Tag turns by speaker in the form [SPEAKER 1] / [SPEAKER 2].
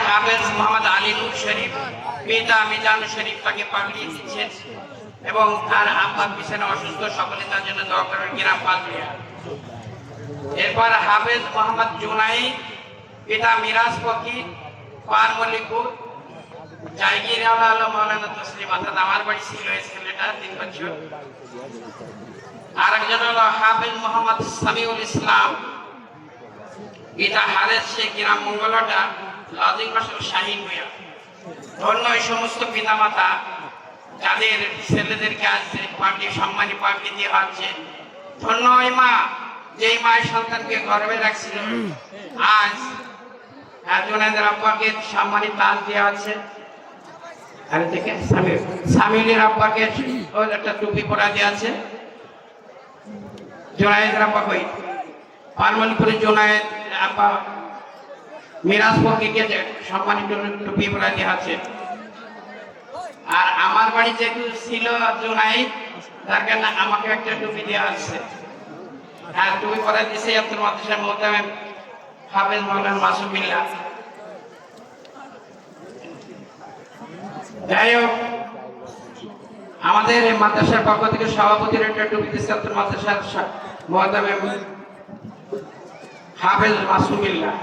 [SPEAKER 1] হাফেজ মোহাম্মদ আলী নূর শরীফ, পিতা মিজানুর শরীফ তাকে পাগড়ি দিচ্ছেন এবং তার আব্বা পিছনে অসুস্থ, সকলে তার জন্য দোয়া করেন গ্রাম পালুয়া। এরপর হাফেজ মোহাম্মদ জুনাই, পিতা মিরাজ ফকির, পারমলিপুর, জায়গির আলো মৌলানা তসলিম, অর্থাৎ আমার বাড়ি ছিল এই ছেলেটা 3 বছর। আরেকজন হলো হাফেজ মোহাম্মদ সামিউল ইসলাম, পিতা হারেস শেখ, গ্রাম মঙ্গলটা, লজিং মাসুল শাহিন মিয়া। ধন্য এই সমস্ত পিতামাতা যাদের ছেলেদেরকে আজ পাগড়ি, সম্মানী পাগড়ি দেওয়া হচ্ছে। ধন্য ওই মা যেই মায়ের সন্তানকে গর্ভে রাখছিল, আজ জুনায়েদের আব্বাকে সম্মানী তাজ দেওয়া হচ্ছে। আর থেকে সামিউলের আব্বাকে একটা টুপি পরা দেওয়া আছে। জুনায়েদের আব্বা কই পারমলিপুরের জুনায়েদ আব্বা মিরাজ ফকিরকে সম্মানিত টুপি পরা দেওয়া আছে। আর আমার বাড়ি যেহেতু ছিল জুনায়েদ, তার কারণে আমাকে একটা টুপি দেওয়া আছে। হ্যাঁ, টুপি পরা দিয়েছে আব্দুল মাদ্রাসার মোহতামিম হাফেজ মাওলানা মাসুম বিল্লাহ। যাই হোক, আমাদের মাদ্রাসার পক্ষ থেকে সভাপতির একটা টুপি দিচ্ছে আব্দুল মাদ্রাসার মোহতামিম হাফেজ মাসুম বিল্লাহ।